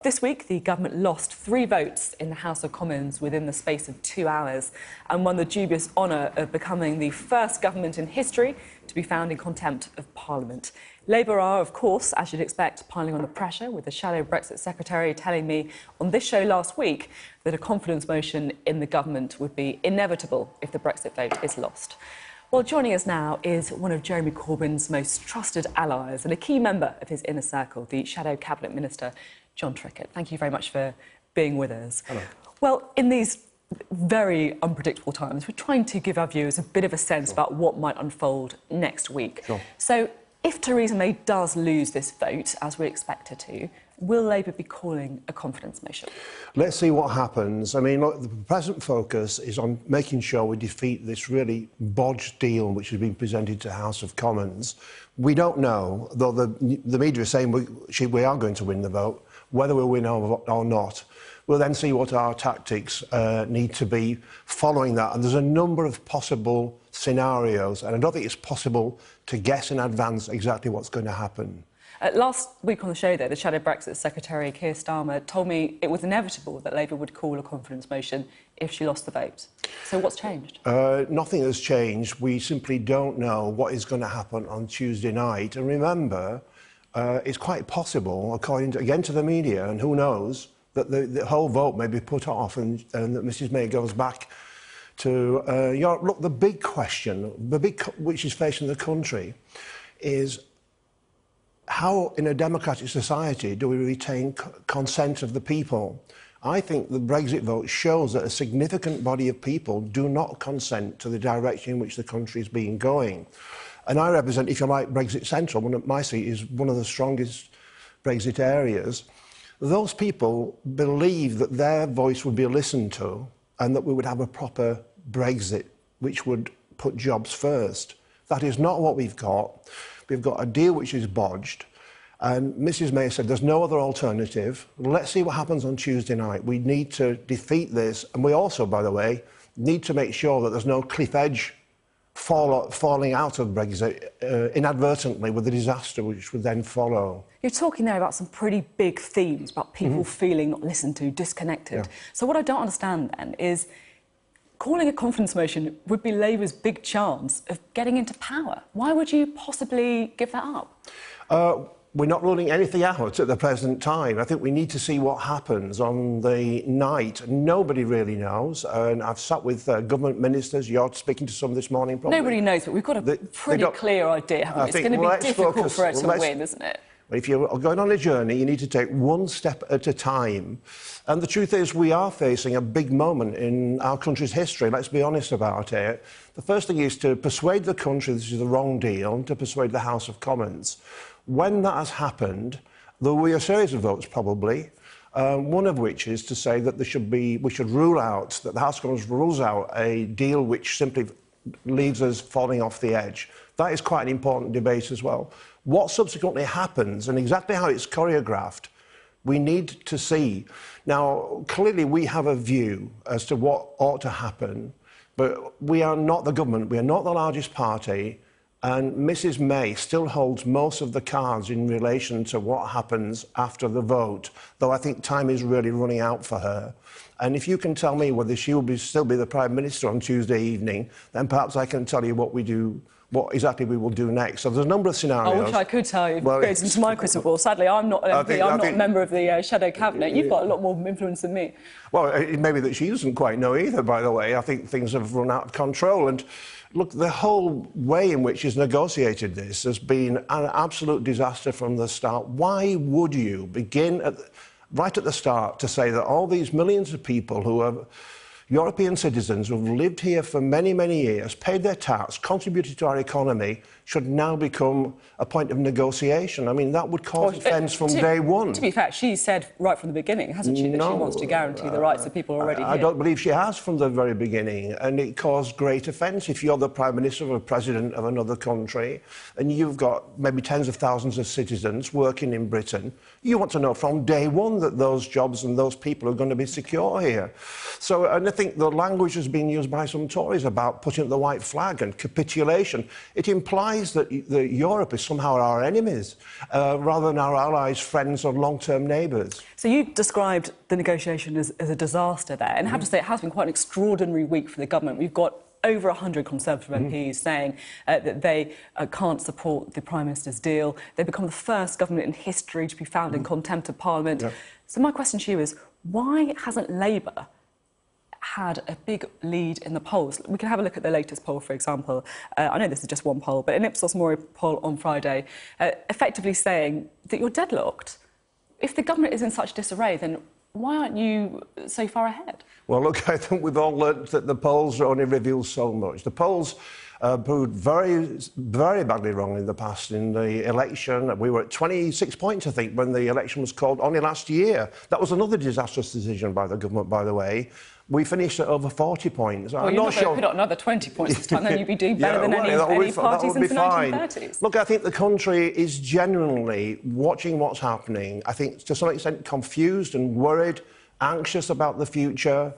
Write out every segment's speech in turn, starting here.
This week, the government lost 3 votes in the House of Commons within the space of 2 hours and won the dubious honour of becoming the first government in history to be found in contempt of Parliament. Labour are, of course, as you'd expect, piling on the pressure, with the shadow Brexit secretary telling me on this show last week that a confidence motion in the government would be inevitable if the Brexit vote is lost. Well, joining us now is one of Jeremy Corbyn's most trusted allies and a key member of his inner circle, the Shadow Cabinet Minister, Jon Trickett. Thank you very much for being with us. Hello. Well, in these very unpredictable times, we're trying to give our viewers a bit of a sense about what might unfold next week. Sure. So, if Theresa May does lose this vote, as we expect her to, will Labour be calling a confidence motion? Let's see what happens. I mean, look, the present focus is on making sure we defeat this really bodged deal which has been presented to House of Commons. We don't know, though the media is saying we are going to win the vote, whether we'll win or not. We'll then see what our tactics need to be following that. And there's a number of possible scenarios, and I don't think it's possible to guess in advance exactly what's going to happen. Last week on the show, though, the Shadow Brexit Secretary, Keir Starmer, told me it was inevitable that Labour would call a confidence motion if she lost the vote. So what's changed? Nothing has changed. We simply don't know what is going to happen on Tuesday night. And remember, it's quite possible, according to, again to the media, and who knows, that the whole vote may be put off and that Mrs May goes back to Europe. Look, the big question, which is facing the country, is how, in a democratic society, do we retain consent of the people? I think the Brexit vote shows that a significant body of people do not consent to the direction in which the country is being going. And I represent, if you like, Brexit Central. My seat is one of the strongest Brexit areas. Those people believe that their voice would be listened to and that we would have a proper Brexit, which would put jobs first. That is not what we've got. We've got a deal which is bodged. And Mrs May said there's no other alternative. Let's see what happens on Tuesday night. We need to defeat this. And we also, by the way, need to make sure that there's no cliff edge falling out of Brexit inadvertently with the disaster which would then follow. You're talking there about some pretty big themes, about people feeling not listened to, disconnected. Yeah. So what I don't understand then is calling a confidence motion would be Labour's big chance of getting into power. Why would you possibly give that up? We're not ruling anything out at the present time. I think we need to see what happens on the night. Nobody really knows. And I've sat with government ministers. You're speaking to some this morning, probably. Nobody knows, but we've got a pretty clear idea, haven't we? It's going to be difficult for her to win, isn't it? If you're going on a journey, you need to take one step at a time. And the truth is, we are facing a big moment in our country's history. Let's be honest about it. The first thing is to persuade the country this is the wrong deal, and to persuade the House of Commons. When that has happened, there will be a series of votes, probably, one of which is to say that we should rule out, that the House of Commons rules out a deal which simply leaves us falling off the edge. That is quite an important debate as well. What subsequently happens and exactly how it's choreographed, we need to see. Now, clearly we have a view as to what ought to happen, but we are not the government, we are not the largest party, and Mrs May still holds most of the cards in relation to what happens after the vote, though I think time is really running out for her. And if you can tell me whether she will still be the Prime Minister on Tuesday evening, then perhaps I can tell you what exactly we will do next. So there's a number of scenarios. I wish I could tell you. Well, it goes into my crystal ball. Sadly, I'm not an MP, I'm not a member of the Shadow Cabinet. You've got a lot more influence than me. Well, it may be that she doesn't quite know either, by the way. I think things have run out of control. And look, the whole way in which she's negotiated this has been an absolute disaster from the start. Why would you begin right at the start to say that all these millions of people who are European citizens who have lived here for many, many years, paid their tax, contributed to our economy, should now become a point of negotiation? I mean, that would cause offence from day one. To be fair, she said right from the beginning, hasn't she, that she wants to guarantee the rights of people already here? I don't believe she has from the very beginning, and it caused great offence. If you're the Prime Minister or President of another country, and you've got maybe tens of thousands of citizens working in Britain, you want to know from day one that those jobs and those people are going to be secure here. So, and think the language has been used by some Tories about putting up the white flag and capitulation. It implies that Europe is somehow our enemies, rather than our allies, friends or long-term neighbours. So you described the negotiation as a disaster there, and I have to say it has been quite an extraordinary week for the government. We've got over 100 Conservative MPs saying that they can't support the Prime Minister's deal. They've become the first government in history to be found in contempt of Parliament. Yeah. So my question to you is, why hasn't Labour had a big lead in the polls? We can have a look at the latest poll, for example. I know this is just one poll, but an Ipsos-Mori poll on Friday, effectively saying that you're deadlocked. If the government is in such disarray, then why aren't you so far ahead? Well, look, I think we've all learnt that the polls only reveal so much. The polls proved very, very badly wrong in the past. In the election, we were at 26 points, I think, when the election was called only last year. That was another disastrous decision by the government, by the way. We finished at over 40 points. Well, you're not going to put up another 20 points this time, then you'd be doing better than any parties since the 1930s. Look, I think the country is genuinely watching what's happening. I think, to some extent, confused and worried, anxious about the future.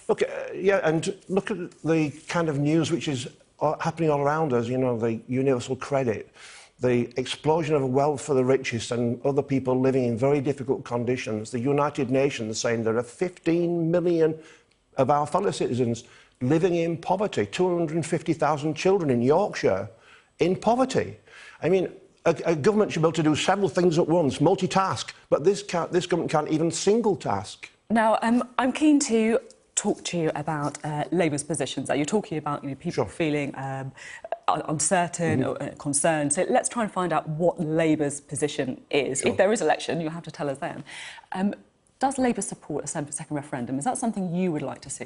Look, and look at the kind of news which is happening all around us, you know, the universal credit, the explosion of wealth for the richest and other people living in very difficult conditions. The United Nations saying there are 15 million of our fellow citizens living in poverty, 250,000 children in Yorkshire in poverty. I mean, a government should be able to do several things at once, multitask, but this government can't even single task. Now, I'm keen to talk to you about Labour's positions. You're talking about people feeling uncertain or concerned. So let's try and find out what Labour's position is. If there is election, you'll have to tell us then. Does Labour support a second referendum? Is that something you would like to see?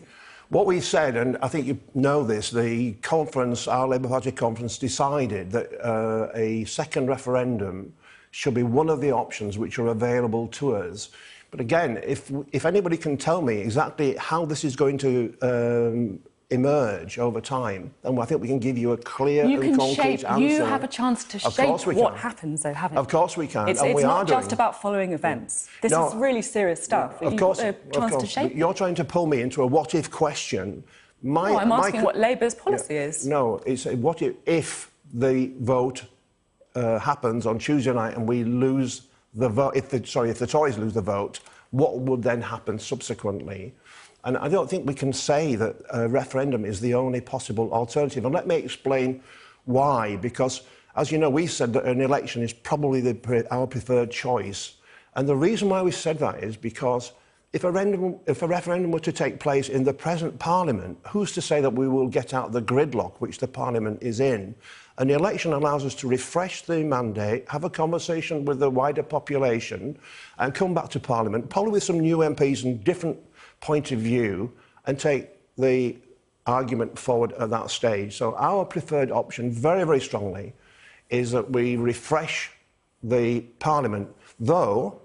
What we said, and I think you know this, the conference, our Labour Party conference, decided that a second referendum should be one of the options which are available to us. But again, if anybody can tell me exactly how this is going to emerge over time, then I think we can give you a clear and concrete answer. You have a chance to shape what happens, though, haven't you? Of course we can. It's not just about following events. This is really serious stuff. Of course, you've got a chance to shape. You're trying to pull me into a what-if question. No, I'm asking what Labour's policy is. No, it's a what if the vote happens on Tuesday night and we lose the vote. If the Tories lose the vote, what would then happen subsequently? And I don't think we can say that a referendum is the only possible alternative. And let me explain why. Because, as you know, we said that an election is probably our preferred choice. And the reason why we said that is because if a referendum were to take place in the present Parliament, who's to say that we will get out of the gridlock which the Parliament is in? And the election allows us to refresh the mandate, have a conversation with the wider population, and come back to Parliament, probably with some new MPs and different point of view, and take the argument forward at that stage. So our preferred option, very, very strongly, is that we refresh the Parliament, though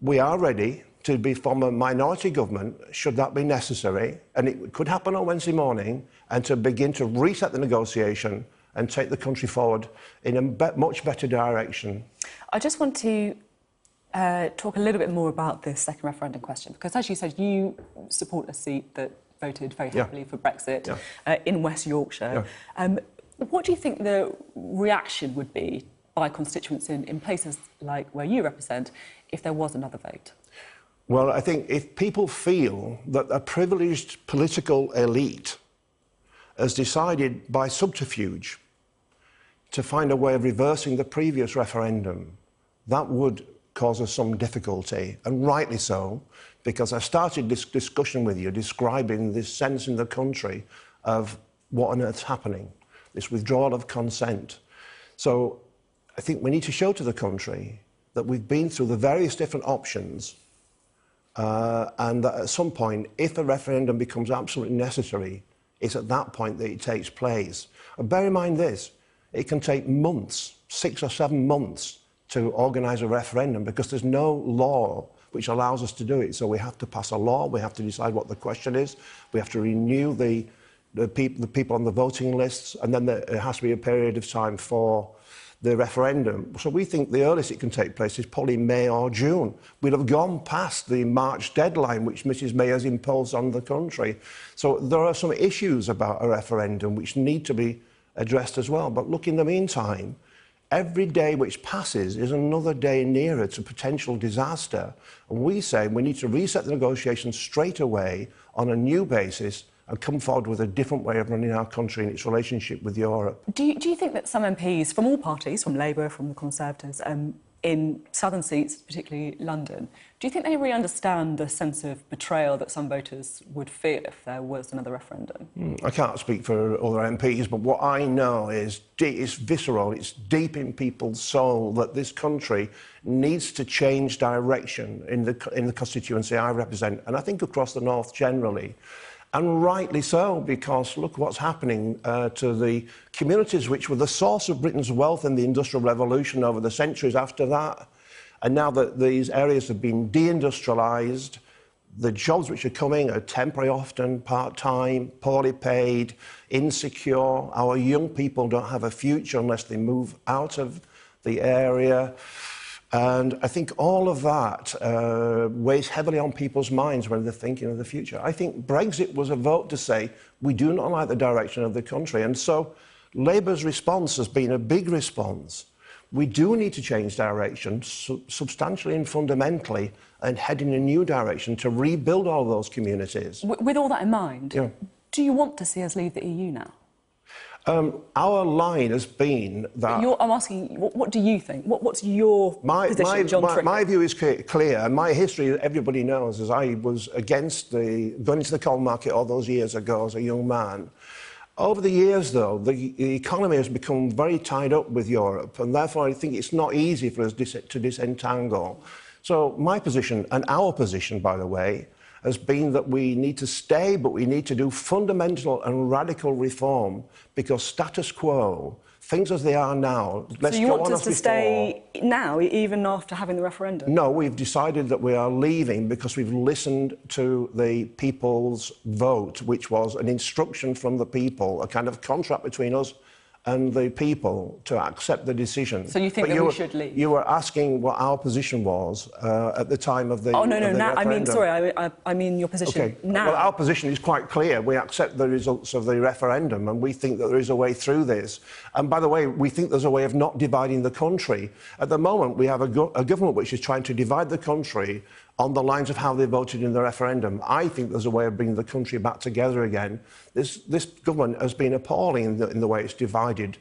we are ready to form a minority government, should that be necessary, and it could happen on Wednesday morning, and to begin to reset the negotiation and take the country forward in a much better direction. I just want to talk a little bit more about this second referendum question, because, as you said, you support a seat that voted very heavily for Brexit in West Yorkshire. What do you think the reaction would be by constituents in places like where you represent if there was another vote? Well, I think if people feel that a privileged political elite has decided by subterfuge to find a way of reversing the previous referendum, that would cause us some difficulty, and rightly so, because I started this discussion with you describing this sense in the country of what on earth's happening, this withdrawal of consent. So I think we need to show to the country that we've been through the various different options, and that at some point, if a referendum becomes absolutely necessary, it's at that point that it takes place. And bear in mind this, it can take months, 6 or 7 months, to organise a referendum, because there's no law which allows us to do it. So we have to pass a law, we have to decide what the question is, we have to renew the people on the voting lists, and then there has to be a period of time for the referendum. So we think the earliest it can take place is probably May or June. We'll have gone past the March deadline which Mrs May has imposed on the country. So there are some issues about a referendum which need to be addressed as well. But look, in the meantime, every day which passes is another day nearer to potential disaster. And we say we need to reset the negotiations straight away on a new basis and come forward with a different way of running our country and its relationship with Europe. Do you think that some MPs from all parties, from Labour, from the Conservatives, in southern seats, particularly London, do you think they really understand the sense of betrayal that some voters would feel if there was another referendum? I can't speak for other MPs, but what I know is it's visceral, it's deep in people's soul that this country needs to change direction in the constituency I represent, and I think across the north generally. And rightly so, because look what's happening to the communities which were the source of Britain's wealth in the Industrial Revolution over the centuries after that. And now that these areas have been deindustrialised, the jobs which are coming are temporary often, part-time, poorly paid, insecure. Our young people don't have a future unless they move out of the area. And I think all of that weighs heavily on people's minds when they're thinking of the future. I think Brexit was a vote to say we do not like the direction of the country. And so Labour's response has been a big response. We do need to change direction substantially and fundamentally and head in a new direction to rebuild all those communities. With all that in mind, yeah. Do you want to see us leave the EU now? Our line has been that... I'm asking, what do you think? What's your position, Jon Trickett? My view is clear. My history, everybody knows, is I was against going into the coal market all those years ago as a young man. Over the years, though, the economy has become very tied up with Europe, and therefore I think it's not easy for us to disentangle. So my position, and our position, by the way, has been that we need to stay, but we need to do fundamental and radical reform, because status quo, things as they are now... So you want us to stay now, even after having the referendum? No, we've decided that we are leaving because we've listened to the people's vote, which was an instruction from the people, a kind of contract between us and the people to accept the decision. So you think that we should leave? You were asking what our position was at the time of the Oh, no, now, referendum. I mean your position okay. now. Well, our position is quite clear. We accept the results of the referendum and we think that there is a way through this. And by the way, we think there's a way of not dividing the country. At the moment, we have a government which is trying to divide the country on the lines of how they voted in the referendum. I think there's a way of bringing the country back together again. This government has been appalling in the way it's divided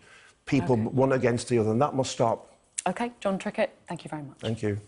people one against the other, and that must stop. OK, Jon Trickett, thank you very much. Thank you.